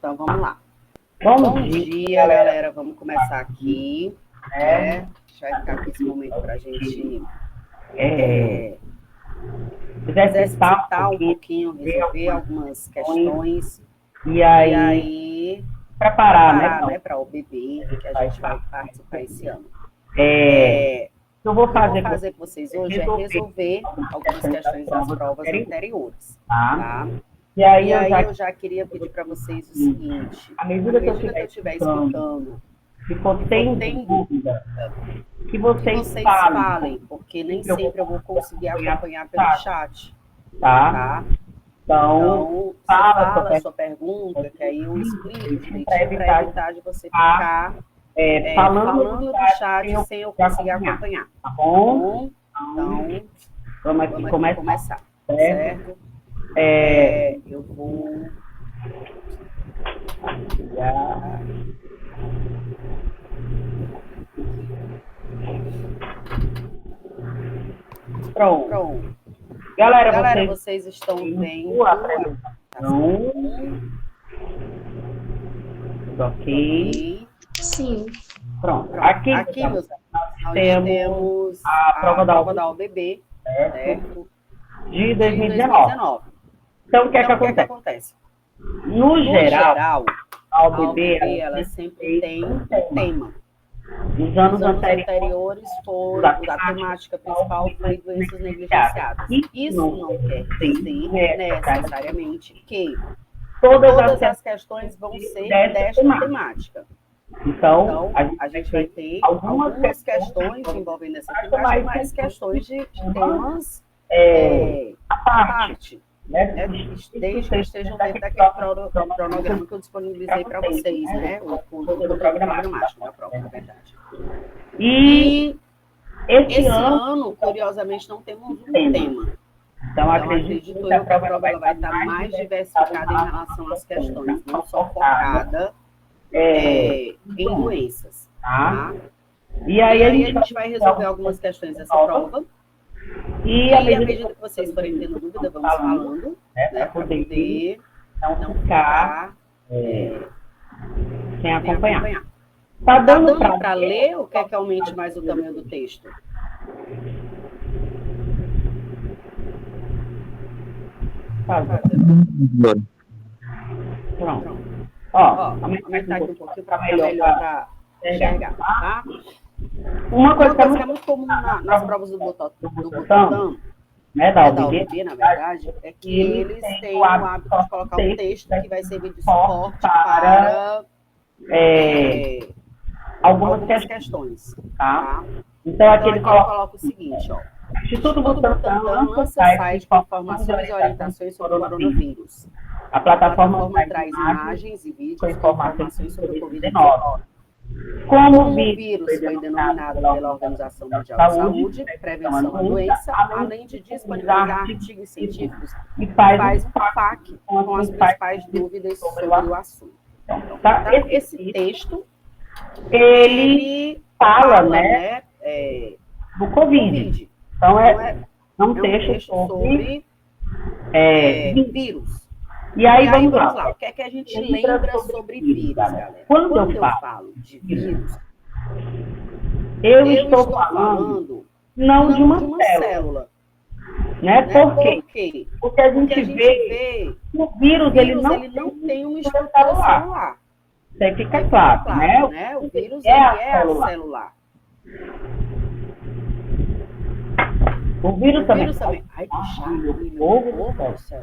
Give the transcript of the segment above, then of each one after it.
Então, vamos lá. Bom dia, galera. Vamos começar aqui. A gente vai ficar com esse momento para a gente exercitar um pouquinho, resolver algumas questões. E aí preparar, né, para o bebê que a gente vai participar esse ano. Eu vou fazer com vocês hoje é resolver algumas questões das provas anteriores. Tá? E aí eu já queria pedir para vocês o seguinte: à medida que eu estiver explicando, ficou sem dúvida, que vocês falem, porque nem sempre eu vou conseguir acompanhar pelo chat. Tá? Então, fala a sua pergunta, que aí eu explico direitinho para evitar de você ficar falando do chat sem eu conseguir acompanhar. Tá bom? Então, vamos aqui começar. Certo? Eu vou... Pronto. Galera, vocês estão vendo a apresentação? Ok. Sim. Pronto. Aqui meus amigos, temos a prova da OBB, certo? De 2019. Então, o que é que acontece? No geral, a OBB ela sempre tem um tema. Nos anos anteriores, a temática principal foi doenças negligenciadas. Isso não quer dizer necessariamente que todas as questões vão ser desta temática. Então, a gente vai ter algumas questões envolvendo essa temática, mas questões de temas à parte. Desde que estejam dentro daquele cronograma que eu disponibilizei para vocês, né? O programa programático da prova, na verdade. E esse ano, curiosamente, não temos um tema. Então acredito eu que a prova ela vai estar mais diversificada em relação às questões, não só focada em doenças. Tá? E aí a gente vai resolver algumas questões dessa prova. E à medida que vocês forem tendo dúvida, vamos falando, né, para poder não ficar sem acompanhar. Tá dando para ler ou quer que aumente mais o tamanho do texto? Pronto. Aumentar aqui um pouquinho para melhor enxergar, tá? Uma coisa que é muito comum nas provas do Butantan, né, da OBB, na verdade, é que eles têm o hábito de colocar um texto que vai servir de suporte para algumas questões. Tá? Então, aqui ele coloca o seguinte, ó. Instituto Butantan lança site com informações e orientações sobre o coronavírus. A plataforma traz imagens e vídeos com informações sobre o Covid-19. Como o vírus foi denominado pela Organização Mundial de Saúde, prevenção da doença, além de disponibilizar artigos científicos, e faz um FAQ com as principais dúvidas sobre o assunto. Então, esse texto, ele fala, né, do Covid. Então, é um texto sobre vírus. E aí, vamos lá. O que é que a gente lembra sobre vírus, galera? Quando eu falo de vírus, eu estou falando não de uma célula. Né? Por quê? Porque a gente vê que o vírus ele não tem uma estrutura celular. Isso aí fica claro, né? O vírus é a célula. O vírus também. Ai, que chato. Meu do céu.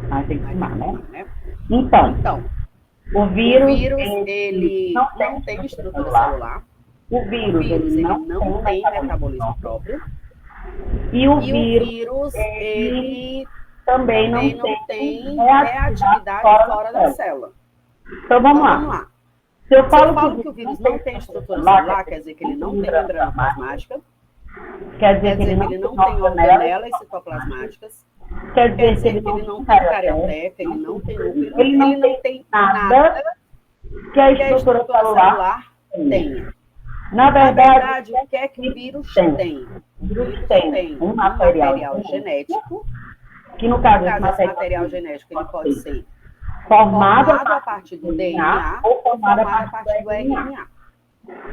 Mas tem que fumar, né? Então, o vírus ele não tem estrutura celular. O vírus ele não tem metabolismo próprio. E o vírus ele também não tem reatividade fora da célula. Então, vamos lá. Se eu falo que o vírus não tem estrutura celular, quer dizer que ele não tem membrana plasmática. Quer dizer que ele não tem organelas citoplasmáticas. Quer dizer que ele não tem carioteca, ele não tem núcleo, ele não tem nada que a estrutura celular tenha. Na verdade, o que é que o vírus tem? O vírus tem um material genético, que no caso esse material genético ele pode ser formado a partir do DNA ou formado a partir do RNA.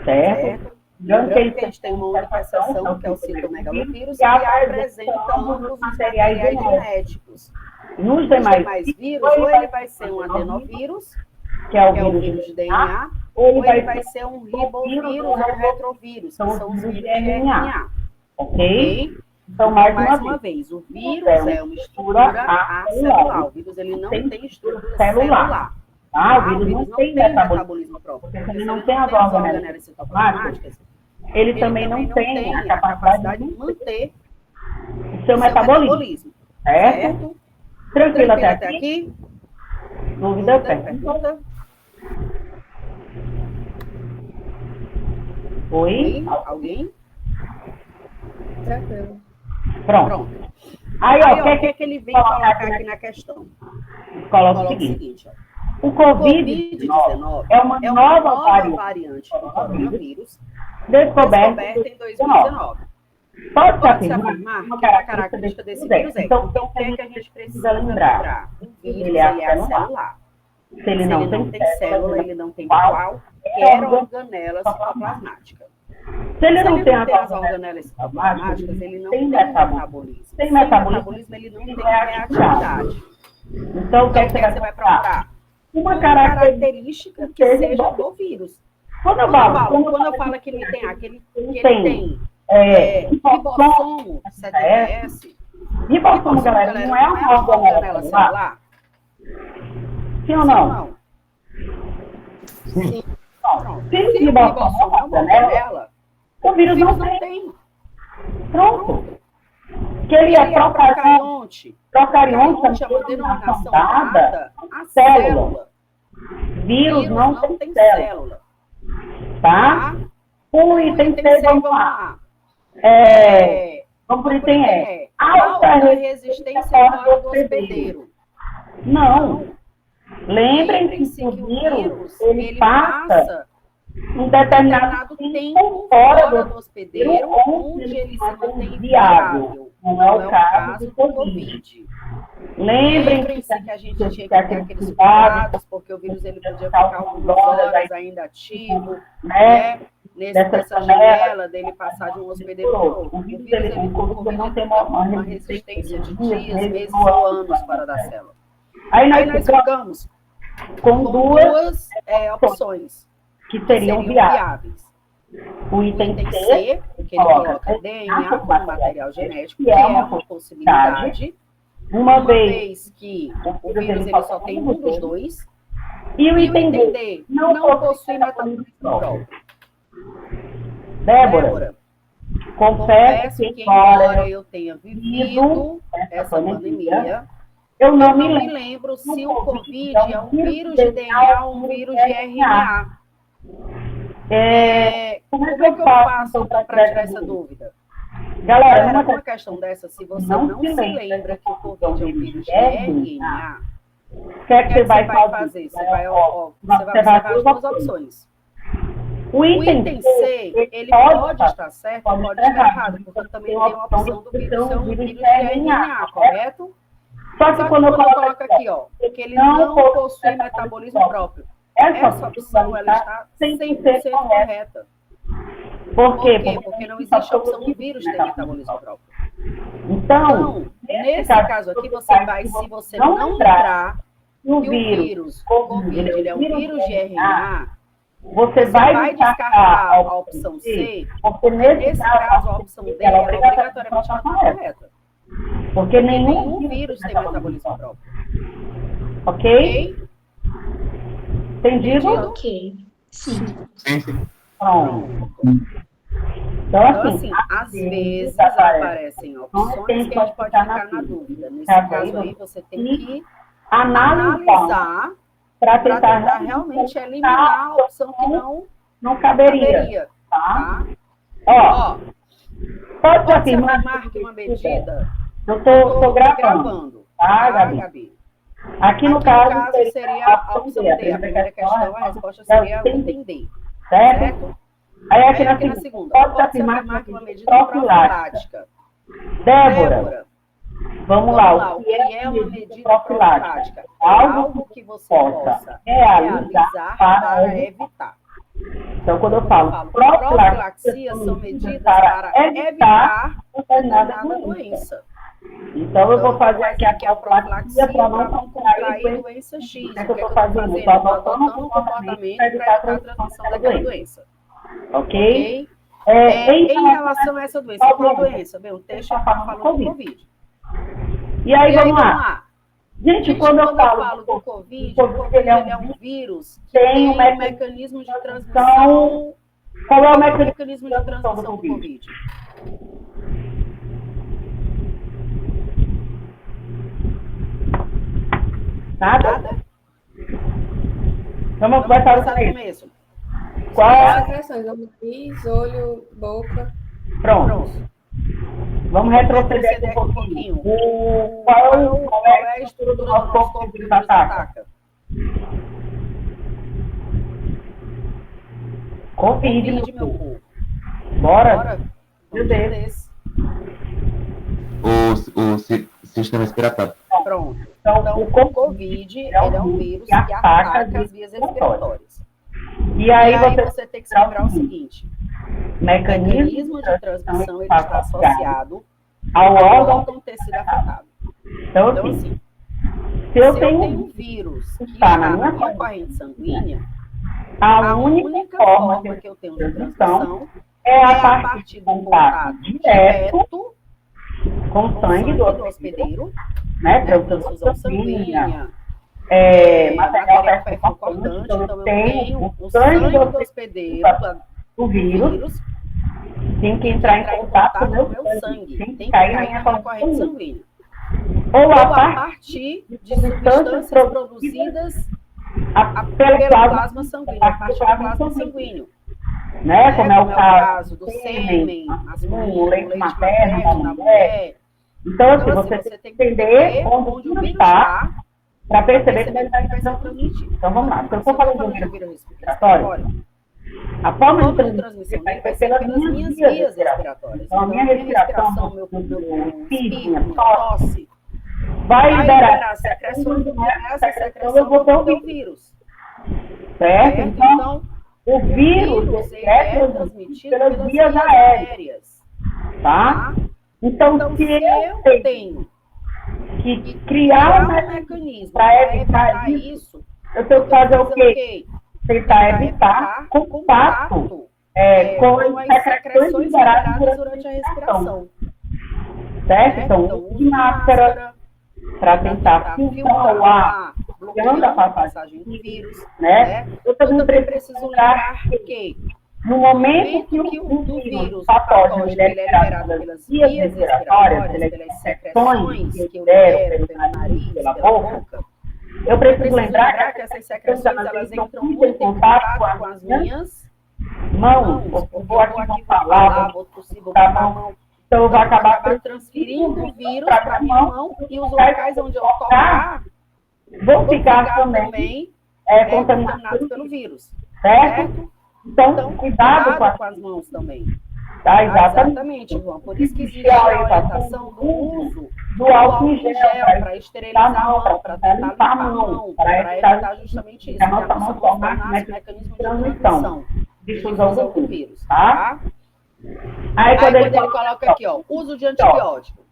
Certo? Lembrando que a gente tem uma única exceção, que é o citomegalovírus, que apresenta ambos os materiais genéticos. Nos demais vírus, ou ele vai ser um adenovírus, que é o vírus de DNA, ou ele vai ser um ribovírus ou retrovírus, que são os vírus de RNA. Ok? Então, mais uma vez, o vírus é uma estrutura acelular. O vírus ele não tem estrutura celular. O vírus não tem metabolismo próprio. Porque ele não tem as organelas citoplasmáticas, ele também não tem a capacidade de manter o seu metabolismo. Certo? Tranquilo até aqui? Dúvida? Pergunta? Oi? Alguém? Tranquilo. Pronto. Aí, ó, o que é que ele vem colocar aqui na questão? Coloca o seguinte. O Covid-19 é uma nova variante do coronavírus descoberta em 2019. Pode-se afirmar que a característica desse vírus é. Então, o que é que a gente precisa lembrar? Ele é celular. Se ele não tem célula, ele não tem qualquer organela citoplasmática. Se ele não tem as organelas citoplasmáticas, ele não tem metabolismo. Sem metabolismo, ele não tem reatividade. Então, o que é que você vai procurar? Uma característica que seja do vírus. Quando eu falo que ele tem ribossomo CDS, ribossomo, galera, não é uma organela celular? Sim ou não? Sim. Se ribossomo é uma organela, o vírus não tem. Pronto. Que ele é procarionte. Procarionte é uma denominação dada à célula. Vírus não tem célula. Tá? O item C, vamos lá. Vamos por item E. Alta resistência fora do hospedeiro. Não. Lembrem-se que o vírus, ele passa um determinado tempo fora do hospedeiro, onde ele se mantém viável. Não é o caso do Covid. Lembrem-se que a gente tinha que ter aqueles cuidados, porque o vírus ele podia ficar algumas horas ainda ativo, né? Nessa janela dele passar de um hospedeiro para outro. O vírus ele não tem uma resistência de dias, meses ou anos fora da célula. Aí nós ficamos com duas opções que seriam viáveis. O item C, que ele coloca DNA como material genético, que é uma possibilidade, uma vez que o vírus ele só tem um dos dois, e o item D não possui metabolismo próprio. Débora, confesso que embora eu tenha vivido essa pandemia, eu não me lembro se o Covid é um vírus de DNA ou um vírus de RNA. Como é que eu faço para tirar essa dúvida? Galera, numa questão dessa, se você não se lembra que o Covid é um vírus de RNA, o que é que você vai fazer? Você vai observar as duas opções. O item C, ele pode estar certo ou pode estar errado, porque também tem a opção do vírus ser um vírus de RNA, correto? Só que quando eu coloco aqui, ó, que ele não possui metabolismo próprio, essa opção ela está 100% correta. Por quê? Porque não existe a opção do vírus ter metabolismo próprio. Então, nesse caso aqui, você vai, se você não lembrar que o vírus, ele é um vírus de RNA, você vai descartar a opção C, porque nesse caso a opção D ela obrigatoriamente está correta. Porque nenhum vírus tem metabolismo próprio. Ok? Entendido? Ok. Sim. Pronto. Então, assim, às vezes aparecem opções que a gente pode ficar na dúvida. Nesse caso aí, você tem que analisar para tentar realmente eliminar a opção que não caberia. Tá? Ó, pode afirmar que uma medida... Eu estou gravando, tá, Gabi? Aqui no caso seria a opção D. A primeira questão, a resposta seria o item D. Certo? Aí aqui na segunda, pode afirmar que uma medida profilática. Débora, Vamos lá, o que é uma medida profilática? Algo que você possa realizar para evitar. Então, quando eu falo profilaxia, são medidas para evitar determinada doença. Então, eu vou fazer aqui a profilaxia para não contrair doença X. O que eu estou fazendo? Estou adotando um comportamento para evitar a transmissão daquela doença. Ok? Em relação a essa doença, qual doença? Bem, o texto fala do Covid. E aí, vamos lá. Gente, quando eu falo do Covid, ele é um vírus que tem um mecanismo de transmissão. Qual é o mecanismo de transmissão do Covid? Nada? Vamos começar do começo. Qual é a secreções? Nariz, olho, boca. Pronto. Vamos retroceder aqui um pouquinho. Qual é a estrutura do nosso corpo que o vírus ataca? Covid, meu povo. Bora? Meu Deus. O sistema respiratório. Pronto. Então, o Covid ele é um vírus que ataca as vias respiratórias. E aí você tem que se lembrar o seguinte: mecanismo de transmissão ele está associado ao órgão tecido afetado. Então, assim, se eu tenho um vírus que está na minha corrente sanguínea, a única forma que eu tenho de transmissão é a partir do contato direto com o sangue do hospedeiro, né? Transfusão sanguínea, material perfeito cortante. Então, eu tenho o sangue do hospedeiro, o vírus, tem que entrar em contato com o meu sangue, tem que cair na minha corrente sanguínea. Ou a partir de substâncias produzidas pelo plasma sanguíneo, a partir do plasma sanguíneo. Né? Como é o caso do sêmen, o leite materno da mulher. Então, assim, você tem que entender onde o vírus está para perceber que ele vai ser transmitido. Então, vamos lá. Se eu estou falando de vírus respiratório, a forma de transmissão vai ser pelas minhas vias respiratórias. Então, a minha respiração, meu espirro, minha tosse, vai liberar secreções, e nessa secreção eu vou ter o vírus. Certo? Então, o vírus é transmitido pelas vias aéreas. Tá? Então, se eu tenho que criar um mecanismo para evitar isso, eu tenho que fazer o quê? Tentar evitar contato com as secreções liberadas durante a respiração. Certo? Então, uso de máscara para tentar filtrar o ar, bloqueando a passagem do vírus, né? Eu também preciso lembrar que no momento que o vírus patógeno ele é liberado pelas vias respiratórias, pelas secreções que eu libero pelo nariz, pela boca, eu preciso lembrar que essas secreções elas entram muito em contato com as minhas mãos. Eu vou aqui falar, vou tossir, vou botar a mão. Então, eu vou acabar transferindo o vírus para a minha mão e os locais onde eu tocar vão ficar também contaminados pelo vírus. Certo? Então, cuidado com as mãos também. Tá? Exatamente, João. Por isso que existe a orientação do uso do álcool em gel para esterilizar a mão, para tentar limpar a mão, para evitar justamente isso, que a nossa mão tornar mecanismo de transmissão, difusão do vírus. Tá? Aí, quando ele coloca aqui, ó, uso de antibiótico.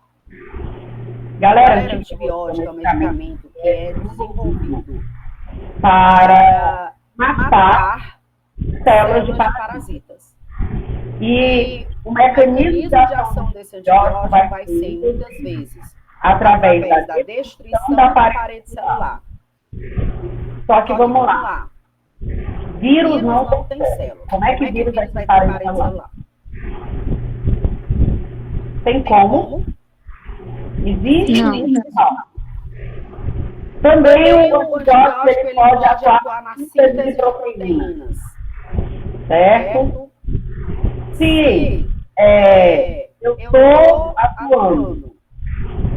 Galera, antibiótico é um medicamento que é desenvolvido para matar células de parasitas. E o mecanismo de ação desse antibiótico vai ser, muitas vezes, através da destruição da parede celular. Só que vamos lá. Vírus não tem célula. Como é que vírus vai ter parede celular? Tem como? Existe? Não. Também o antibiótico ele pode atuar na síntese de proteínas. Certo? Se eu estou atuando,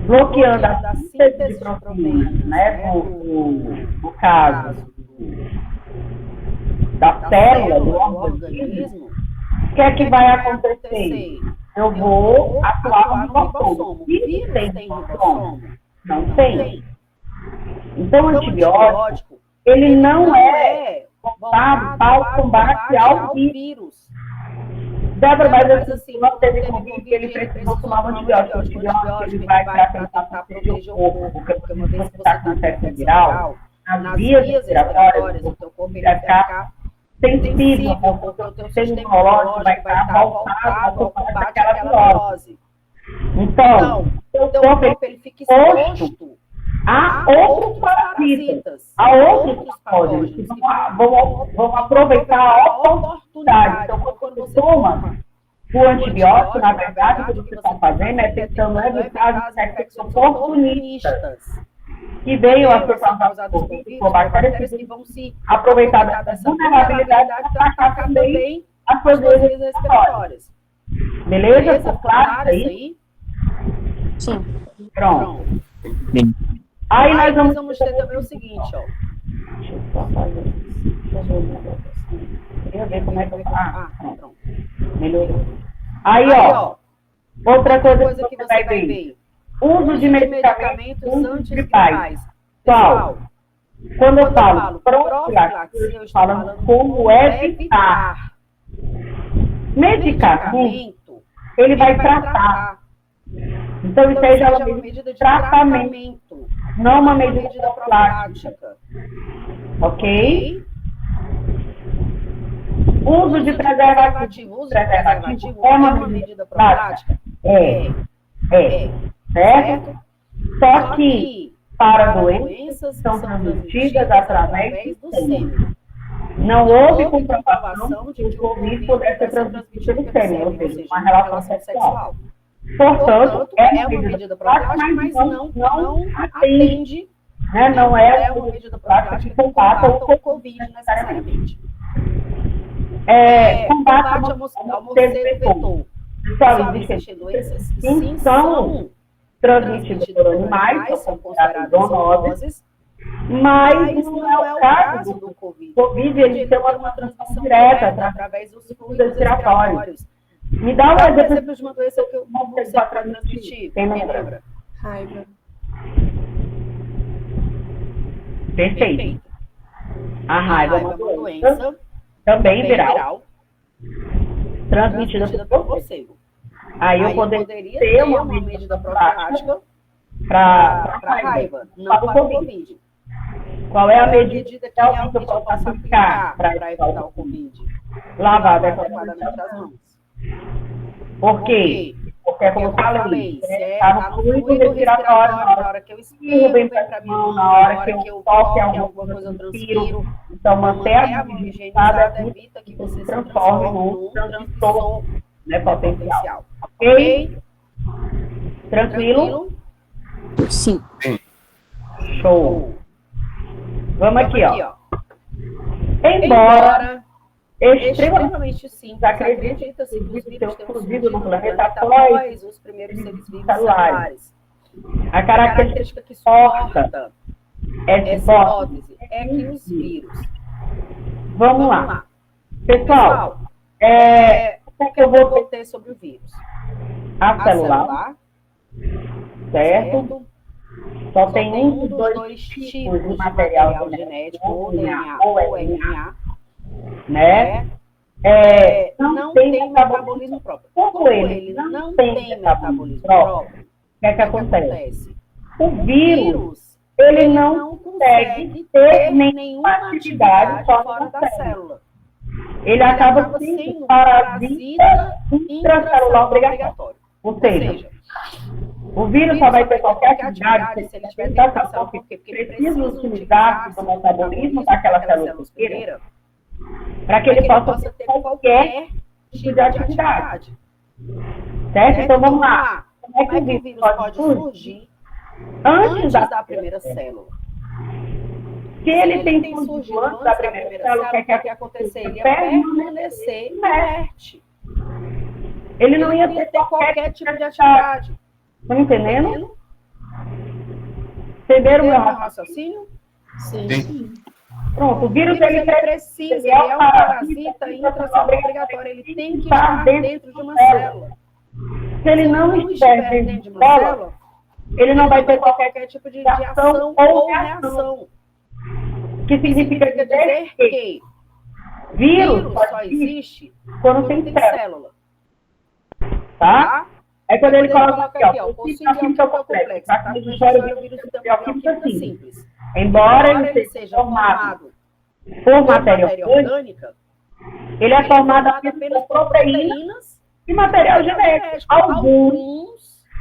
bloqueando a síntese de proteínas, né? No caso da célula, do organismo, o que é que vai acontecer? eu vou atuar no ribossomo. Vírus tem ribossomo? Não tem. Então, o antibiótico, ele não é voltado para o combate ao vírus. Débora, mas assim, não teve Covid que ele precisou tomar um antibiótico. O antibiótico ele vai para tentar proteger o corpo, porque uma vez que você está com infecção viral, nas vias respiratórias, o teu corpo vai ficar sensível, porque o teu sistema imunológico vai estar voltado ao combate àquela virose. Então, o teu corpo ele fica exposto a outros parasitas, a outros patógenos que vão aproveitar a oportunidade. Então, quando você toma o antibiótico, na verdade, o que você está fazendo é tentando evitar as infecções oportunistas que venham a ser causadas por bactérias que vão se aproveitar dessa vulnerabilidade para atacar também as suas vias respiratórias. Beleza? Ficou claro isso aí? Sim. Pronto. Sim. Aí nós vamos ter também o seguinte, ó. Deixa eu só fazer. Queria ver como é que eu faço. Pronto. Melhorou. Aí, ó. Outra coisa que você vai ver. Uso de medicamentos antigripais. Pessoal, quando eu falo profilaxia, eu estou falando como evitar. Medicamento, ele vai tratar. Então, isso aí já é uma medida de tratamento, não uma medida profilática. Ok? Uso de preservativo. Uso de preservativo é uma medida profilática? Certo? Só que para doenças que são transmitidas através do sêmen. Não houve comprovação de que o Covid pudesse ser transmitido pelo sêmen, ou seja, uma relação sexual. Portanto, é uma medida profilática, mas não atende, né? Não é uma medida profilática que combata o Covid necessariamente. Combate ao morcego vetor. Pessoal, existem doenças que sim são transmitidas por animais, são consideradas zoonoses, mas não é o caso do Covid. O Covid ele tem uma transmissão direta através dos fluidos respiratórios. Me dá um exemplo de uma doença que eu não sei para transmitir. Quem lembra? Raiva. Perfeito. A raiva é uma doença também viral, transmitida pelo morcego. Aí eu poderia ter uma medida profilática para a raiva, não para o Covid. Qual é a medida que eu posso aplicar para evitar o Covid? Lavar adequadamente as mãos. Por quê? Porque, como eu falei, está no fluido respiratório, na hora que eu espirro, vem para mim, na hora que eu toque alguma coisa, eu transpiro. Então, manter a mão higienizada evita que você se transforme num transmissor, né, potencial. Ok? Tranquilo? Sim. Show. Vamos aqui, ó. Embora extremamente simples, acredita-se que os vírus tenham surgido no planeta após os primeiros seres vivos celulares. A característica que suporta essa hipótese é que os vírus... Vamos lá. Pessoal, o que eu vou ter sobre o vírus? A celular, certo? Só tem um dos dois tipos de material genético, ou DNA ou RNA, né? Não tem metabolismo próprio. Como ele não tem metabolismo próprio, o que é que acontece? O vírus, ele não consegue ter nenhuma atividade fora da célula. Ele acaba sendo um parasita intracelular obrigatório. Ou seja, o vírus só vai ter qualquer atividade se ele estiver dentro da célula, porque ele precisa utilizar o metabolismo daquela célula hospedeira para que ele possa ter qualquer tipo de atividade. Certo? Então vamos lá. Como é que o vírus pode surgir antes da primeira célula? Se ele tem surgido antes da primeira célula, o que é que ia acontecer? Ele ia permanecer inerte. Ele não ia ter qualquer tipo de atividade. Estão entendendo? Entenderam o meu raciocínio? Sim. Pronto, o vírus ele precisa, ele é um parasita intracelular obrigatório, ele tem que estar dentro de uma célula. Se ele não estiver dentro de uma célula, ele não vai ter qualquer tipo de ação ou reação. Que significa dizer que vírus só existe quando tem célula. Tá? É quando ele coloca aqui, ó, o princípio químico complexo. Tá? O vírus é química simples. Embora ele seja formado por matéria orgânica, ele é formado apenas por proteínas e material genético.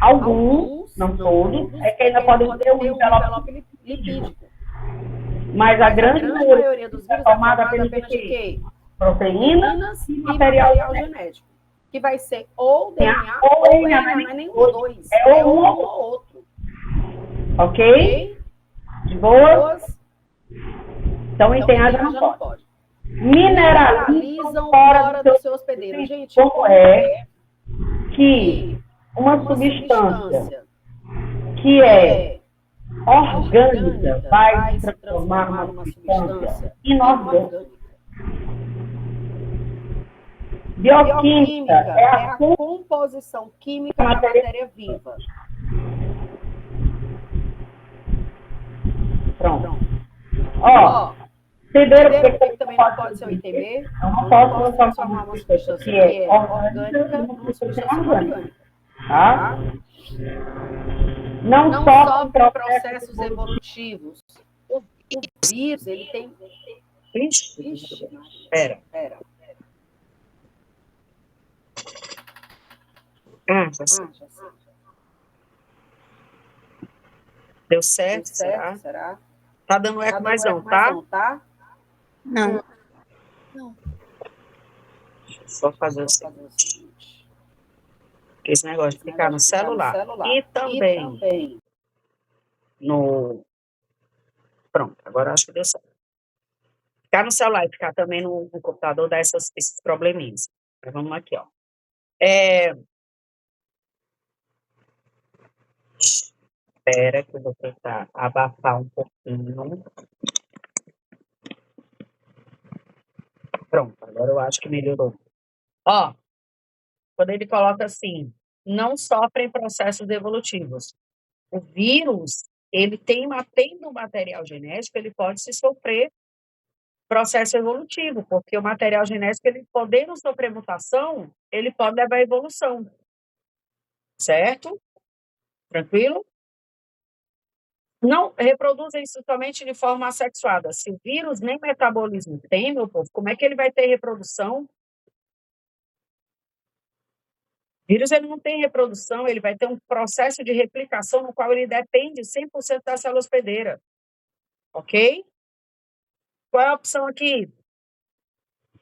Alguns, não todos, é que ainda podem ter um envelope lipídico. Mas a grande maioria dos vírus é formada apenas de quê? Proteínas e material genético. Que vai ser ou DNA ou RNA, não é nem os dois. É um ou outro. Ok? De boas? Então, enterrar já não pode. Mineralizam fora do seu hospedeiro. Gente, como é que uma substância que é orgânica vai se transformar numa substância inorgânica? Bioquímica é a composição química da matéria viva. Pronto. Ó, entenderam porque também não pode ser o ITB? Não pode transformar uma substância que é orgânica numa substância inorgânica. Tá? Não sofre processos evolutivos. O vírus, ele tem... Ixi, espera. Já sei. Deu certo? Será? Tá dando eco mais não, tá? Não. Só fazer o seguinte. Esse negócio de ficar no celular. E também no... Pronto, agora acho que deu certo. Ficar no celular e ficar também no computador dá esses probleminhas. Mas vamos aqui, ó. Espera que eu vou tentar abafar um pouquinho. Pronto, agora eu acho que melhorou. Ó, quando ele coloca assim, não sofrem processos evolutivos. O vírus, ele tendo material genético, ele pode se sofrer processo evolutivo, porque o material genético, ele podendo sofrer mutação, ele pode levar à evolução. Certo? Tranquilo? Não reproduzem isso somente de forma assexuada. Se o vírus nem metabolismo tem, meu povo, como é que ele vai ter reprodução? O vírus ele não tem reprodução, ele vai ter um processo de replicação no qual ele depende 100% da célula hospedeira. Ok? Qual é a opção aqui?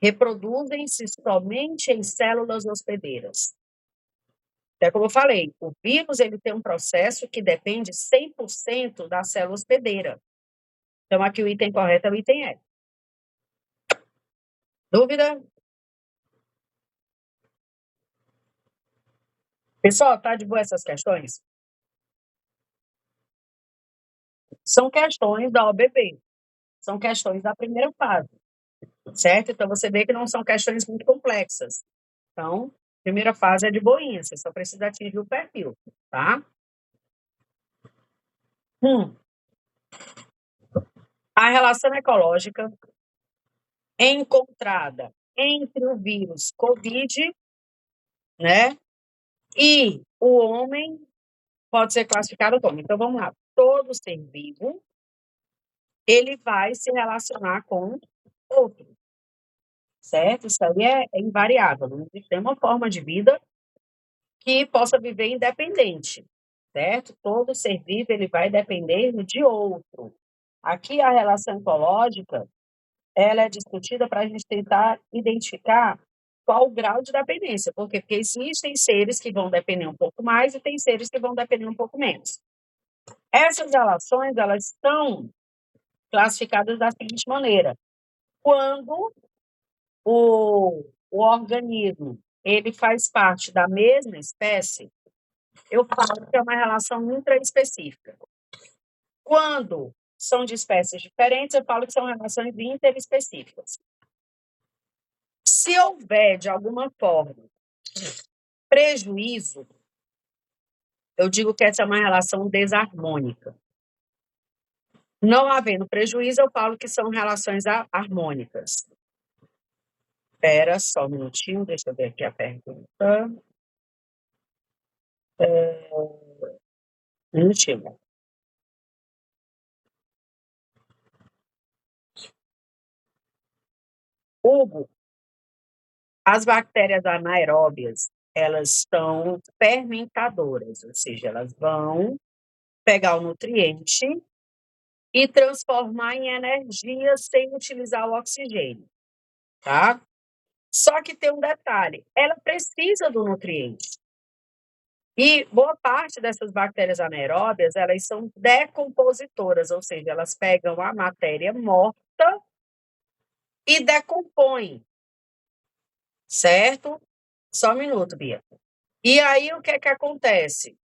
Reproduzem-se somente em células hospedeiras. É como eu falei, o vírus ele tem um processo que depende 100% da célula hospedeira. Então, aqui o item correto é o item E. Dúvida? Pessoal, tá de boa essas questões? São questões da OBB. São questões da primeira fase. Certo? Então, você vê que não são questões muito complexas. Então, primeira fase é de boinha, você só precisa atingir o perfil, tá? A relação ecológica encontrada entre o vírus COVID, né, e o homem pode ser classificado como. Então, vamos lá. Todo ser vivo, ele vai se relacionar com outro, certo? Isso aí é invariável. Não existe uma forma de vida que possa viver independente, certo? Todo ser vivo, ele vai depender de outro. Aqui, a relação ecológica, ela é discutida para a gente tentar identificar qual o grau de dependência. Por quê? Porque existem seres que vão depender um pouco mais e tem seres que vão depender um pouco menos. Essas relações, elas são classificadas da seguinte maneira. Quando o organismo ele faz parte da mesma espécie, eu falo que é uma relação intraespecífica. Quando são de espécies diferentes, eu falo que são relações interespecíficas. Se houver, de alguma forma, prejuízo, eu digo que essa é uma relação desarmônica. Não havendo prejuízo, eu falo que são relações harmônicas. Espera só um minutinho, deixa eu ver aqui a pergunta. Um minutinho. Hugo, as bactérias anaeróbias, elas são fermentadoras, ou seja, elas vão pegar o nutriente e transformar em energia sem utilizar o oxigênio, tá? Só que tem um detalhe, ela precisa do nutriente. E boa parte dessas bactérias anaeróbias, elas são decompositoras, ou seja, elas pegam a matéria morta e decompõem, certo? Só um minuto, Bia. E aí, o que é que acontece?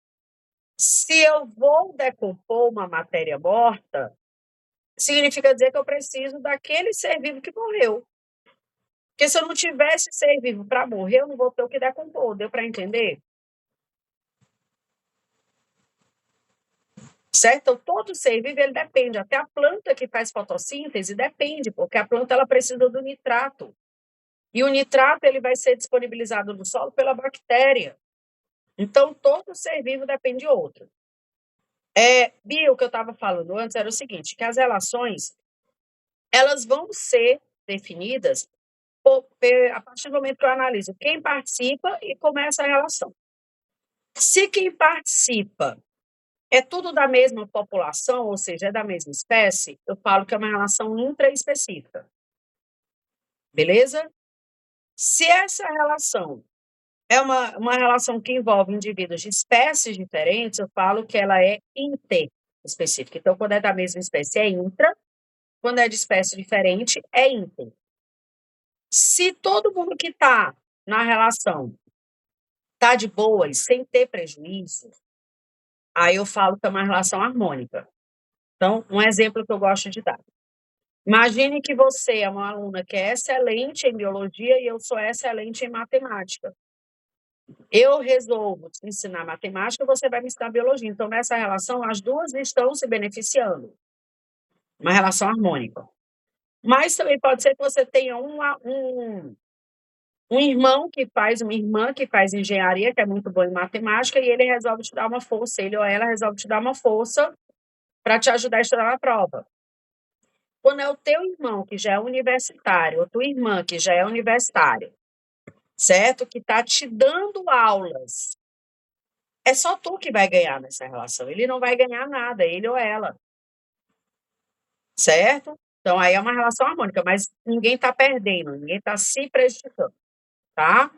Se eu vou decompor uma matéria morta, significa dizer que eu preciso daquele ser vivo que morreu. Porque se eu não tivesse ser vivo para morrer, eu não vou ter o que decompor. Deu para entender? Certo? Então, todo ser vivo, ele depende. Até a planta que faz fotossíntese depende, porque a planta ela precisa do nitrato. E o nitrato ele vai ser disponibilizado no solo pela bactéria. Então, todo ser vivo depende de outro. Bia, o que eu estava falando antes era o seguinte, que as relações, elas vão ser definidas a partir do momento que eu analiso quem participa e começa a relação. Se quem participa é tudo da mesma população, ou seja, é da mesma espécie, eu falo que é uma relação intraespecífica. Beleza? Se essa relação é uma relação que envolve indivíduos de espécies diferentes, eu falo que ela é interespecífica. Então, quando é da mesma espécie, é intra. Quando é de espécie diferente, é inter. Se todo mundo que está na relação está de boa e sem ter prejuízo, aí eu falo que é uma relação harmônica. Então, um exemplo que eu gosto de dar. Imagine que você é uma aluna que é excelente em biologia e eu sou excelente em matemática. Eu resolvo te ensinar matemática, você vai me ensinar biologia. Então, nessa relação, as duas estão se beneficiando. Uma relação harmônica. Mas também pode ser que você tenha um irmão que faz, uma irmã que faz engenharia, que é muito boa em matemática, e ele resolve te dar uma força, ele ou ela resolve te dar uma força para te ajudar a estudar na prova. Quando é o teu irmão que já é universitário, ou tua irmã que já é universitária, certo? Que está te dando aulas, é só tu que vai ganhar nessa relação. Ele não vai ganhar nada, ele ou ela. Certo? Então, aí é uma relação harmônica, mas ninguém está perdendo, ninguém está se prejudicando, tá?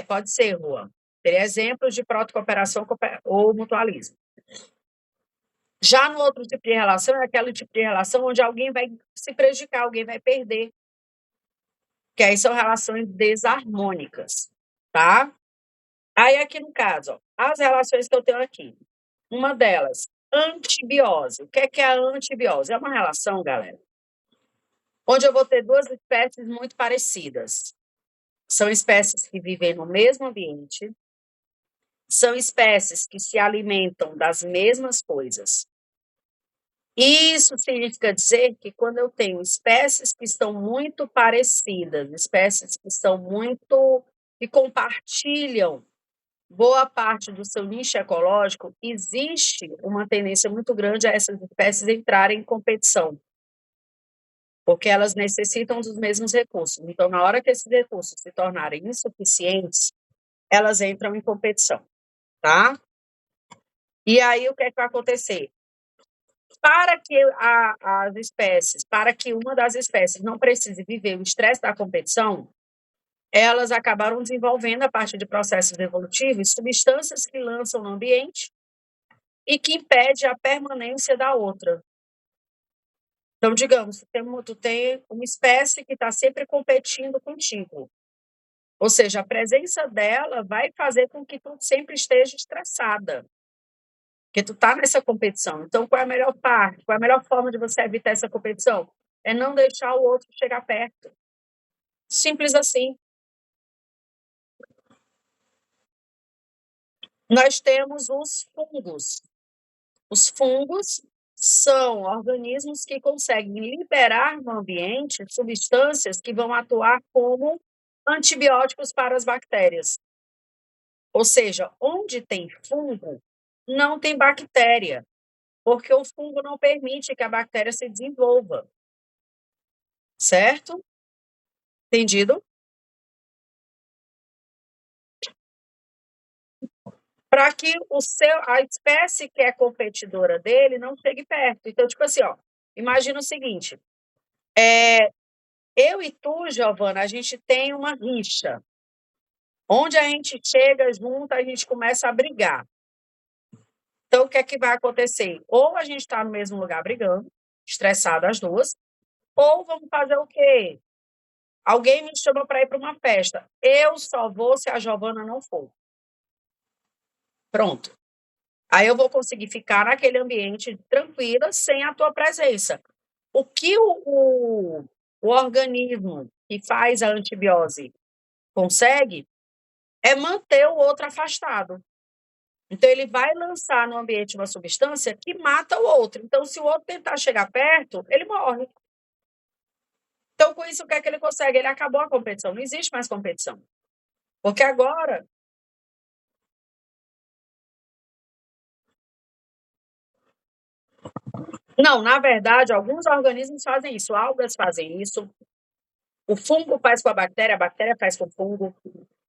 Pode ser, Juan. Teria exemplos de protocooperação ou mutualismo. Já no outro tipo de relação, é aquele tipo de relação onde alguém vai se prejudicar, alguém vai perder. Que aí são relações desarmônicas, tá? Aí, aqui no caso, ó, as relações que eu tenho aqui. Uma delas, antibiose. O que é a antibiose? É uma relação, galera, onde eu vou ter duas espécies muito parecidas. São espécies que vivem no mesmo ambiente, são espécies que se alimentam das mesmas coisas. Isso significa dizer que quando eu tenho espécies que estão muito parecidas, espécies que são muito, que compartilham boa parte do seu nicho ecológico, existe uma tendência muito grande a essas espécies entrarem em competição, porque elas necessitam dos mesmos recursos. Então, na hora que esses recursos se tornarem insuficientes, elas entram em competição, tá? E aí, o que é que vai acontecer? Para que as espécies, para que uma das espécies não precise viver o estresse da competição, elas acabaram desenvolvendo, a partir de processos evolutivos, substâncias que lançam no ambiente e que impede a permanência da outra. Então, digamos, tu tem uma espécie que está sempre competindo contigo. Ou seja, a presença dela vai fazer com que tu sempre esteja estressada. Porque tu está nessa competição. Então, qual é a melhor parte? Qual é a melhor forma de você evitar essa competição? É não deixar o outro chegar perto. Simples assim. nós temos os fungos. Os fungos são organismos que conseguem liberar no ambiente substâncias que vão atuar como antibióticos para as bactérias. Ou seja, onde tem fungo, não tem bactéria, porque o fungo não permite que a bactéria se desenvolva. Certo? Entendido? Para que a espécie que é competidora dele não chegue perto. Então, tipo assim, ó, imagina o seguinte, eu e tu, Giovana, a gente tem uma rixa. Onde a gente chega junto, a gente começa a brigar. Então, o que é que vai acontecer? Ou a gente está no mesmo lugar brigando, estressado as duas, ou vamos fazer o quê? Alguém me chama para ir para uma festa. Eu só vou se a Giovana não for. Pronto. Aí eu vou conseguir ficar naquele ambiente tranquila, sem a tua presença. O que o organismo que faz a antibiose consegue é manter o outro afastado. Então, ele vai lançar no ambiente uma substância que mata o outro. Então, se o outro tentar chegar perto, ele morre. Então, com isso, o que é que ele consegue? Ele acabou a competição. Não existe mais competição. Porque agora... Não, na verdade, alguns organismos fazem isso. Algas fazem isso. O fungo faz com a bactéria faz com o fungo.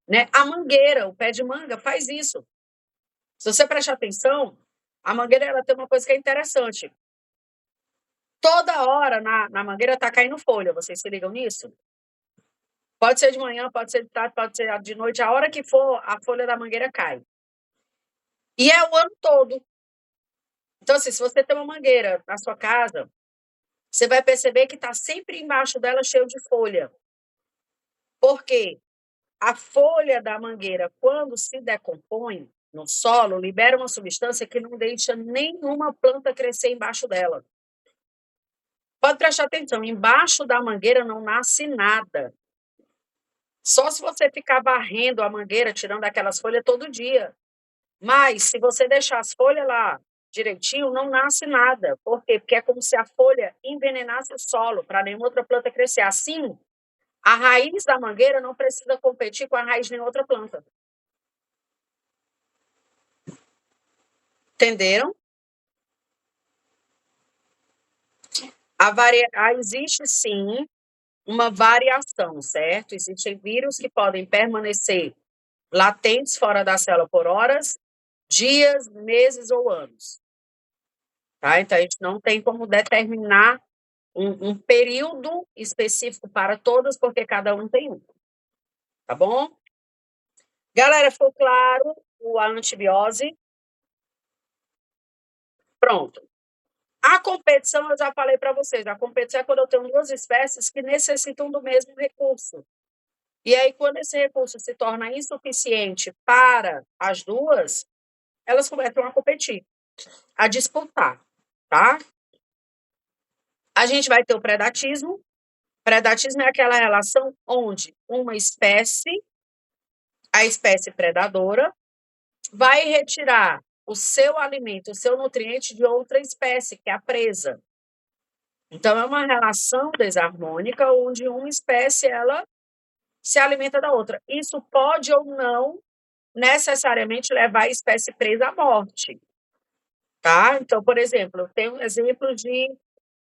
Né? A mangueira, o pé de manga, faz isso. Se você prestar atenção, a mangueira ela tem uma coisa que é interessante. Toda hora na mangueira está caindo folha. Vocês se ligam nisso? Pode ser de manhã, pode ser de tarde, pode ser de noite. A hora que for, a folha da mangueira cai. E é o ano todo. Então, assim, se você tem uma mangueira na sua casa, você vai perceber que está sempre embaixo dela cheio de folha. Por quê? A folha da mangueira, quando se decompõe no solo, libera uma substância que não deixa nenhuma planta crescer embaixo dela. Pode prestar atenção, embaixo da mangueira não nasce nada. Só se você ficar varrendo a mangueira, tirando aquelas folhas todo dia. Mas, se você deixar as folhas lá direitinho, não nasce nada. Por quê? Porque é como se a folha envenenasse o solo para nenhuma outra planta crescer. Assim, a raiz da mangueira não precisa competir com a raiz de nenhuma outra planta. Entenderam? Existe, sim, uma variação, certo? Existem vírus que podem permanecer latentes fora da célula por horas, dias, meses ou anos. Tá? Então, a gente não tem como determinar um período específico para todas, porque cada um tem um. Tá bom? Galera, ficou claro a antibiose? Pronto. A competição, eu já falei para vocês, a competição é quando eu tenho duas espécies que necessitam do mesmo recurso. E aí, quando esse recurso se torna insuficiente para as duas, elas começam a competir, a disputar, tá? A gente vai ter o predatismo. Predatismo é aquela relação onde uma espécie, a espécie predadora, vai retirar o seu alimento, o seu nutriente de outra espécie, que é a presa. Então, é uma relação desarmônica onde uma espécie ela se alimenta da outra. Isso pode ou não necessariamente levar a espécie presa à morte. Tá? Então, por exemplo, eu tenho um exemplo de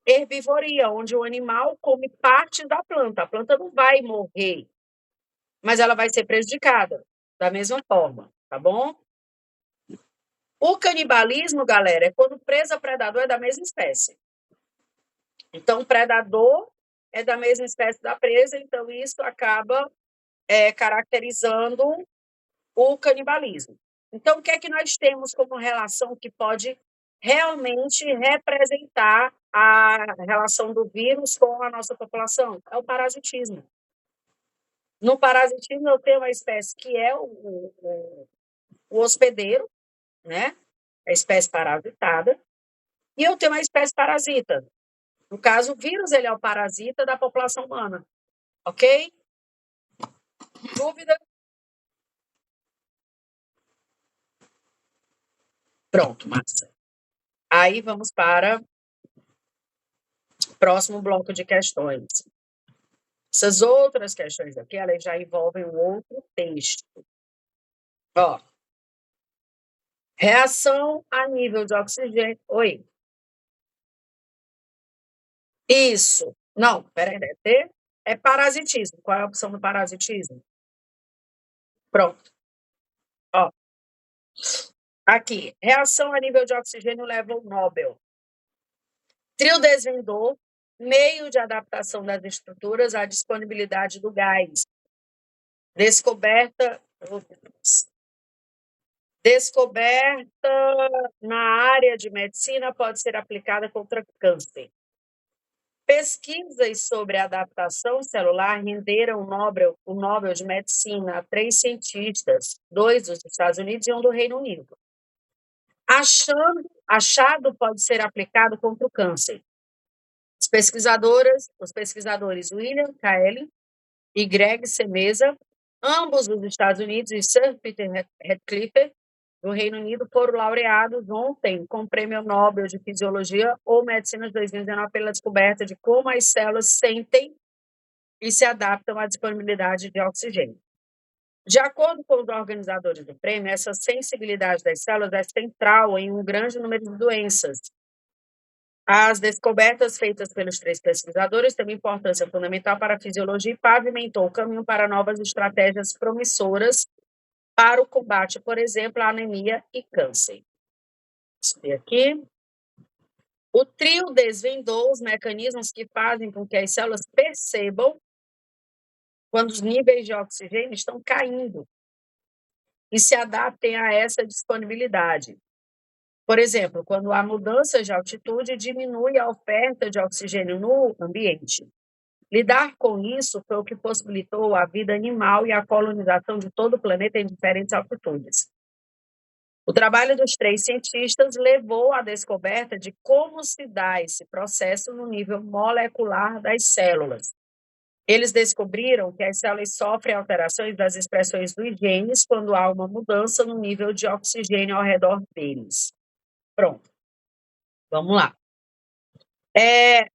herbivoria, onde o animal come parte da planta. A planta não vai morrer, mas ela vai ser prejudicada da mesma forma, tá bom? O canibalismo, galera, é quando presa predador é da mesma espécie. Então, o predador é da mesma espécie da presa, então isso acaba caracterizando o canibalismo. Então, o que é que nós temos como relação que pode realmente representar a relação do vírus com a nossa população? É o parasitismo. No parasitismo, eu tenho uma espécie que é o hospedeiro, né? A espécie parasitada, e eu tenho uma espécie parasita. No caso, o vírus ele é o parasita da população humana. Ok? Dúvida? Pronto, massa. Aí vamos para o próximo bloco de questões. Essas outras questões aqui, elas já envolvem um outro texto. Ó, reação a nível de oxigênio. Oi. Isso. Não, peraí, deve ter. É parasitismo. Qual é a opção do parasitismo? Pronto. Ó. Aqui. Reação a nível de oxigênio leva ao Nobel. Trio desvendou meio de adaptação das estruturas à disponibilidade do gás. Descoberta na área de medicina pode ser aplicada contra câncer. Pesquisas sobre adaptação celular renderam o Nobel de Medicina a 3 cientistas, 2 dos Estados Unidos e 1 do Reino Unido. Achado pode ser aplicado contra o câncer. Os pesquisadores William Kaelin e Greg Semeza, ambos dos Estados Unidos, e Sir Peter Ratcliffe, do Reino Unido, foram laureados ontem com o Prêmio Nobel de Fisiologia ou Medicina de 2019 pela descoberta de como as células sentem e se adaptam à disponibilidade de oxigênio. De acordo com os organizadores do prêmio, essa sensibilidade das células é central em um grande número de doenças. As descobertas feitas pelos 3 pesquisadores têm uma importância fundamental para a fisiologia e pavimentou o caminho para novas estratégias promissoras para o combate, por exemplo, à anemia e câncer. Deixa eu ver aqui. O trio desvendou os mecanismos que fazem com que as células percebam quando os níveis de oxigênio estão caindo e se adaptem a essa disponibilidade. Por exemplo, quando há mudanças de altitude, diminui a oferta de oxigênio no ambiente. Lidar com isso foi o que possibilitou a vida animal e a colonização de todo o planeta em diferentes altitudes. O trabalho dos 3 cientistas levou à descoberta de como se dá esse processo no nível molecular das células. Eles descobriram que as células sofrem alterações das expressões dos genes quando há uma mudança no nível de oxigênio ao redor deles. Pronto. Vamos lá.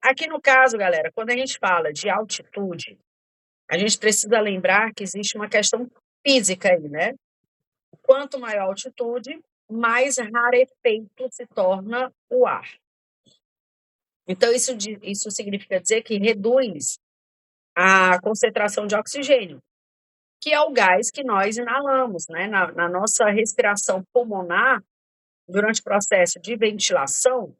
Aqui no caso, galera, quando a gente fala de altitude, a gente precisa lembrar que existe uma questão física aí, né? Quanto maior a altitude, mais rarefeito se torna o ar. Então, isso significa dizer que reduz a concentração de oxigênio, que é o gás que nós inalamos, né? Na nossa respiração pulmonar, durante o processo de ventilação,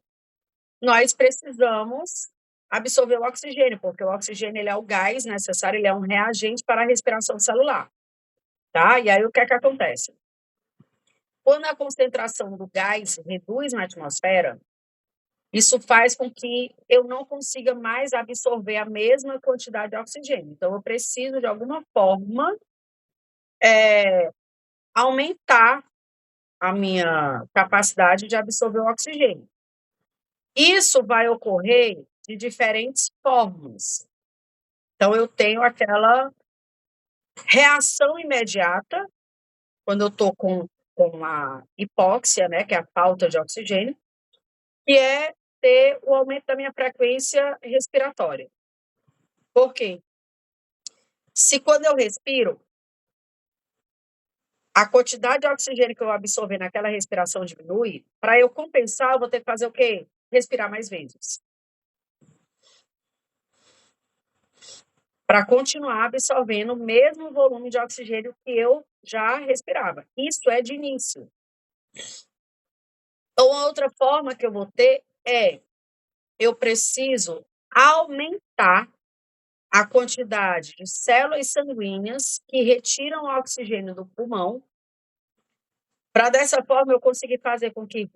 nós precisamos absorver o oxigênio, porque o oxigênio ele é o gás necessário, ele é um reagente para a respiração celular, tá? E aí o que é que acontece? Quando a concentração do gás reduz na atmosfera, isso faz com que eu não consiga mais absorver a mesma quantidade de oxigênio. Então, eu preciso, de alguma forma, aumentar a minha capacidade de absorver o oxigênio. Isso vai ocorrer de diferentes formas. Então, eu tenho aquela reação imediata, quando eu estou com a hipóxia, né, que é a falta de oxigênio, que é ter o aumento da minha frequência respiratória. Por quê? Se quando eu respiro, a quantidade de oxigênio que eu absorver naquela respiração diminui, para eu compensar, eu vou ter que fazer o quê? Respirar mais vezes. Para continuar absorvendo o mesmo volume de oxigênio que eu já respirava. Isso é de início. Então, a outra forma que eu vou ter eu preciso aumentar a quantidade de células sanguíneas que retiram o oxigênio do pulmão, para dessa forma eu conseguir fazer com que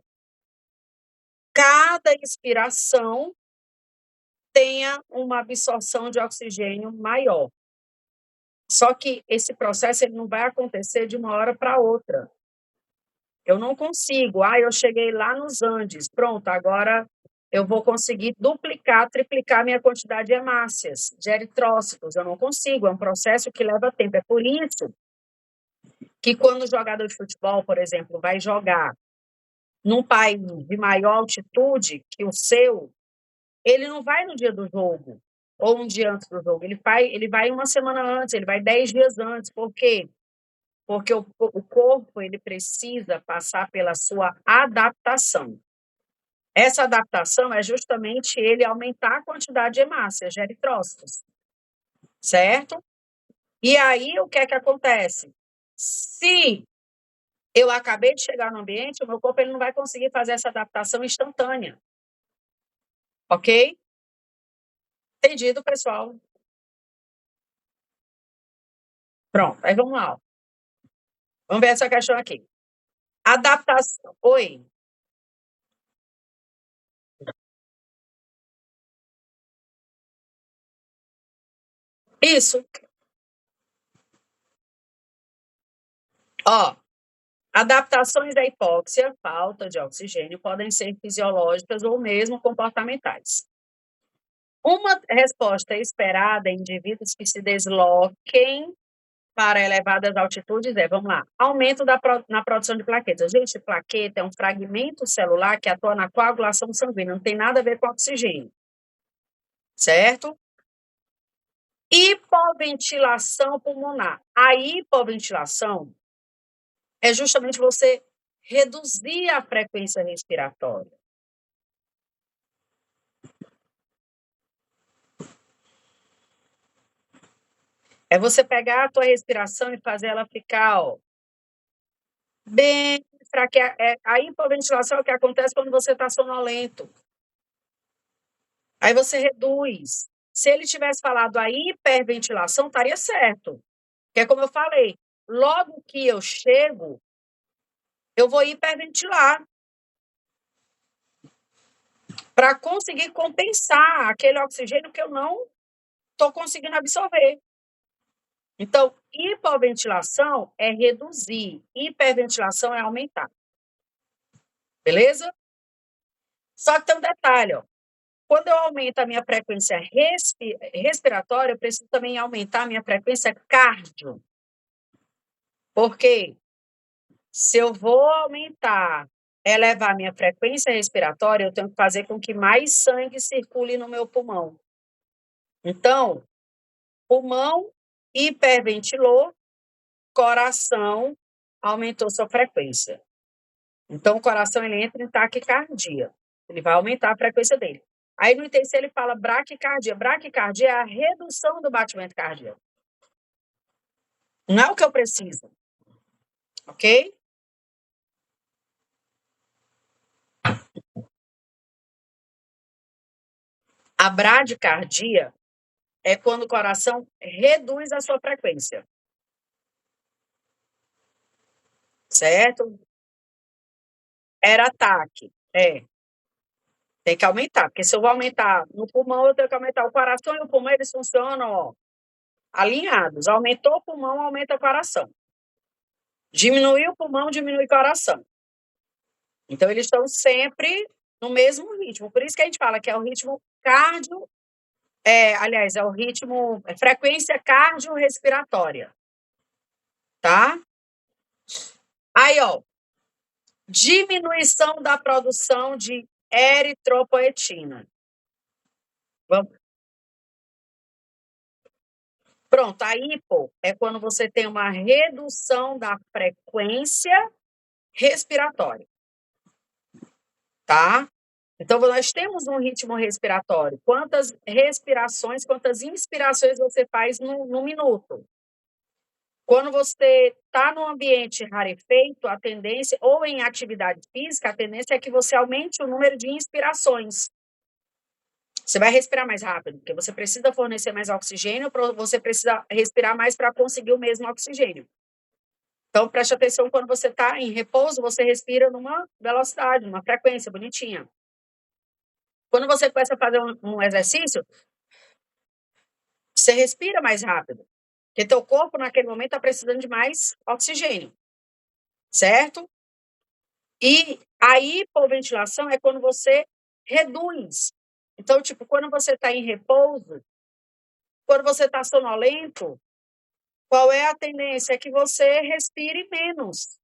cada expiração tenha uma absorção de oxigênio maior. Só que esse processo ele não vai acontecer de uma hora para outra. Eu não consigo. Eu cheguei lá nos Andes, pronto, agora eu vou conseguir duplicar, triplicar minha quantidade de hemácias, de eritrócitos. Eu não consigo, é um processo que leva tempo. É por isso que quando o jogador de futebol, por exemplo, vai jogar num país de maior altitude que o seu, ele não vai no dia do jogo ou um dia antes do jogo. Ele vai uma semana antes, ele vai 10 dias antes. Por quê? Porque o corpo ele precisa passar pela sua adaptação. Essa adaptação é justamente ele aumentar a quantidade de hemácias, de eritrócitos, certo? E aí, o que é que acontece? Se eu acabei de chegar no ambiente, o meu corpo ele não vai conseguir fazer essa adaptação instantânea. Ok? Entendido, pessoal? Pronto, aí vamos lá. Vamos ver essa questão aqui. Adaptação. Oi. Isso. Ó, adaptações da hipóxia, falta de oxigênio, podem ser fisiológicas ou mesmo comportamentais. Uma resposta esperada em indivíduos que se desloquem para elevadas altitudes vamos lá, aumento na produção de plaquetas. Gente, plaqueta é um fragmento celular que atua na coagulação sanguínea, não tem nada a ver com oxigênio, certo? Hipoventilação pulmonar. A hipoventilação é justamente você reduzir a frequência respiratória. É você pegar a tua respiração e fazer ela ficar, ó, bem fraca. A hipoventilação é o que acontece quando você está sonolento. Aí você reduz. Se ele tivesse falado a hiperventilação, estaria certo. Que é como eu falei, logo que eu chego, eu vou hiperventilar para conseguir compensar aquele oxigênio que eu não estou conseguindo absorver. Então, hipoventilação é reduzir, hiperventilação é aumentar. Beleza? Só que tem um detalhe, ó. Quando eu aumento a minha frequência respiratória, eu preciso também aumentar a minha frequência cardio. Por quê? Se eu vou elevar a minha frequência respiratória, eu tenho que fazer com que mais sangue circule no meu pulmão. Então, pulmão hiperventilou, coração aumentou sua frequência. Então, o coração ele entra em taquicardia. Ele vai aumentar a frequência dele. Aí, no ITC, ele fala braquicardia. Braquicardia é a redução do batimento cardíaco. Não é o que eu preciso. Ok? A bradicardia é quando o coração reduz a sua frequência. Certo? Era ataque. Tem que aumentar, porque se eu vou aumentar no pulmão, eu tenho que aumentar o coração e o pulmão, eles funcionam, ó, alinhados. Aumentou o pulmão, aumenta o coração. Diminuiu o pulmão, diminui o coração. Então, eles estão sempre no mesmo ritmo. Por isso que a gente fala que é o ritmo cardio, aliás, é o ritmo, frequência cardiorrespiratória. Tá? Aí, ó, diminuição da produção de eritropoetina. Vamos. Pronto, a hipo é quando você tem uma redução da frequência respiratória. Tá? Então, nós temos um ritmo respiratório. Quantas respirações, quantas inspirações você faz no minuto? Quando você está num ambiente rarefeito, a tendência, ou em atividade física, a tendência é que você aumente o número de inspirações. Você vai respirar mais rápido, porque você precisa fornecer mais oxigênio, você precisa respirar mais para conseguir o mesmo oxigênio. Então, preste atenção, quando você está em repouso, você respira numa velocidade, numa frequência bonitinha. Quando você começa a fazer um exercício, você respira mais rápido, porque teu corpo, naquele momento, está precisando de mais oxigênio, certo? E a hipoventilação é quando você reduz. Então, tipo, quando você está em repouso, quando você está sonolento, qual é a tendência? É que você respire menos.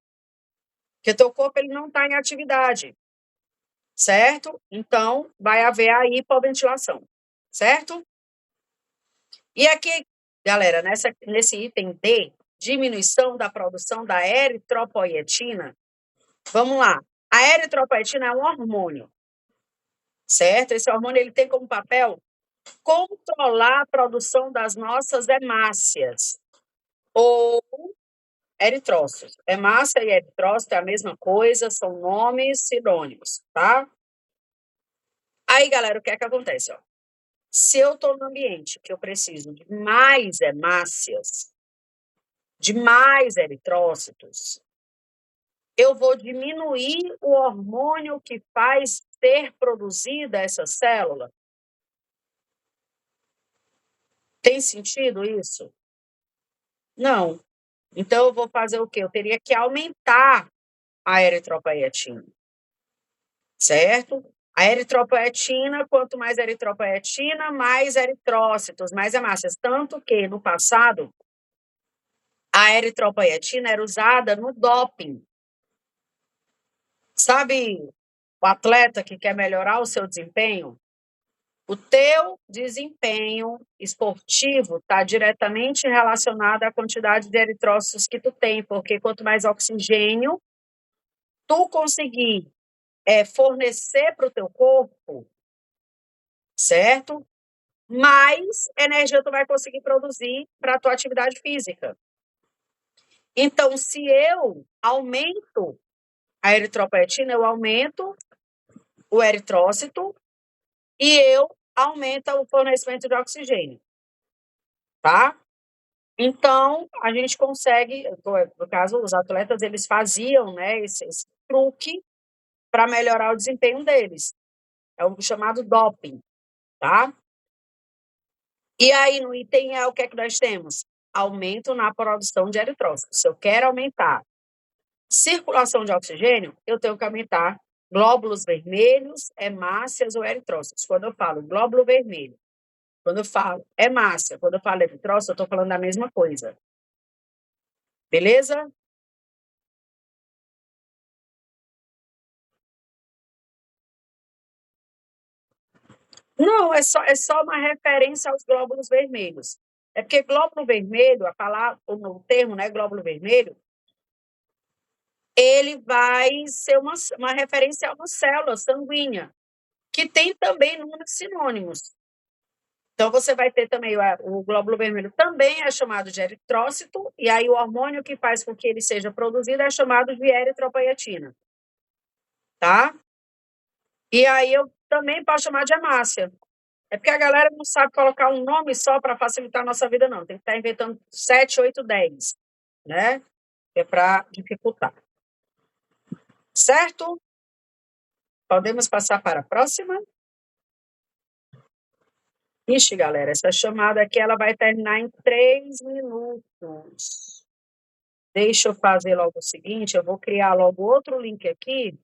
Porque teu corpo ele não está em atividade, certo? Então, vai haver a hipoventilação, certo? E aqui, galera, nesse item D, diminuição da produção da eritropoietina, vamos lá. A eritropoietina é um hormônio, certo? Esse hormônio ele tem como papel controlar a produção das nossas hemácias ou eritrócitos. Hemácia e eritrócito é a mesma coisa, são nomes sinônimos, tá? Aí, galera, o que é que acontece? Ó? Se eu estou no ambiente que eu preciso de mais hemácias, de mais eritrócitos, eu vou diminuir o hormônio que faz ser produzida essa célula. Tem sentido isso? Não. Então, eu vou fazer o quê? Eu teria que aumentar a eritropoietina, certo? A eritropoietina, quanto mais eritropoietina, mais eritrócitos, mais hemácias. Tanto que, no passado, a eritropoietina era usada no doping. Sabe o atleta que quer melhorar o seu desempenho? O teu desempenho esportivo está diretamente relacionado à quantidade de eritrócitos que tu tem, porque quanto mais oxigênio tu conseguir fornecer para o teu corpo, certo? Mais energia tu vai conseguir produzir para a tua atividade física. Então, se eu aumento a eritropoietina, eu aumento o eritrócito e eu aumento o fornecimento de oxigênio, tá? Então, a gente consegue, no caso, os atletas, eles faziam, né, esse truque para melhorar o desempenho deles. É o chamado doping, tá? E aí, no item E, o que é que nós temos? Aumento na produção de eritrócitos. Se eu quero aumentar circulação de oxigênio, eu tenho que aumentar glóbulos vermelhos, hemácias ou eritrócitos. Quando eu falo glóbulo vermelho, quando eu falo hemácia, quando eu falo eritrócito, eu estou falando da mesma coisa. Beleza? Não, é só uma referência aos glóbulos vermelhos. É porque glóbulo vermelho, a palavra, o termo, né, glóbulo vermelho, ele vai ser uma referência a uma célula sanguínea, que tem também números sinônimos. Então, você vai ter também o glóbulo vermelho, também é chamado de eritrócito, e aí o hormônio que faz com que ele seja produzido é chamado de eritropoietina. Tá? E aí eu também posso chamar de hemácia. É porque a galera não sabe colocar um nome só para facilitar a nossa vida, não. Tem que estar inventando 7, 8, 10, né? É para dificultar. Certo? Podemos passar para a próxima? Ixi, galera, essa chamada aqui ela vai terminar em 3 minutos. Deixa eu fazer logo o seguinte, eu vou criar logo outro link aqui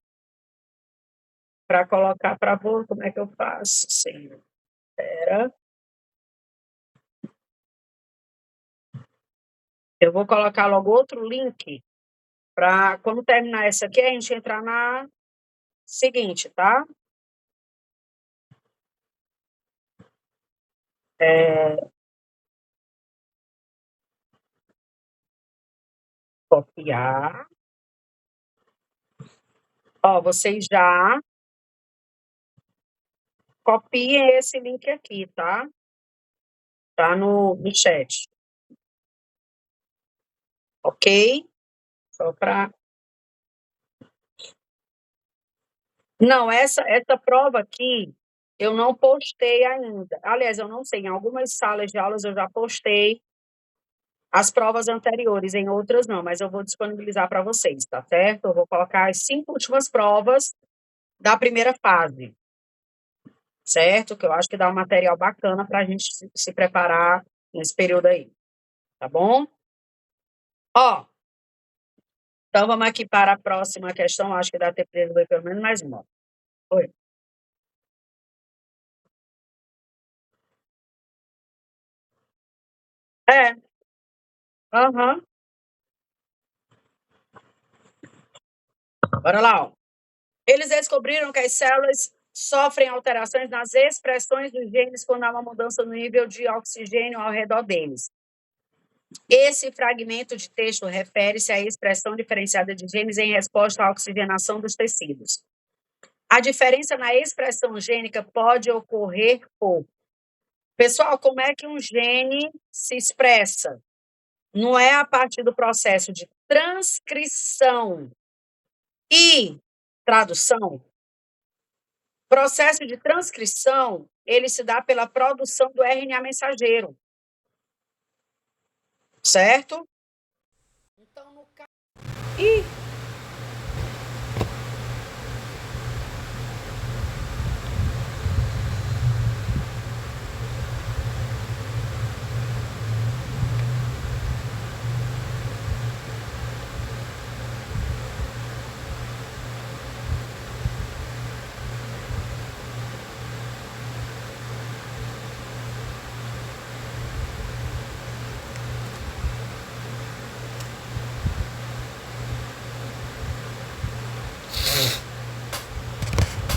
para colocar para você. Como é que eu faço? Sim. Espera. Eu vou colocar logo outro link para, quando terminar essa aqui, a gente entrar na seguinte, tá? Copiar. Ó, vocês já copiem esse link aqui, tá? Tá no chat. Ok? Só para... Não, essa prova aqui eu não postei ainda. Aliás, eu não sei, em algumas salas de aulas eu já postei as provas anteriores, em outras não, mas eu vou disponibilizar para vocês, tá certo? Eu vou colocar as 5 últimas provas da primeira fase, certo? Que eu acho que dá um material bacana para a gente se preparar nesse período aí, tá bom? Ó, então vamos aqui para a próxima questão, acho que dá tempo de resolver pelo menos mais uma. Oi. É, aham. Bora lá, ó. Eles descobriram que as células sofrem alterações nas expressões dos genes quando há uma mudança no nível de oxigênio ao redor deles. Esse fragmento de texto refere-se à expressão diferenciada de genes em resposta à oxigenação dos tecidos. A diferença na expressão gênica pode ocorrer por... Pessoal, como é que um gene se expressa? Não é a partir do processo de transcrição e tradução? O processo de transcrição, ele se dá pela produção do RNA mensageiro. Certo? Então, no caso...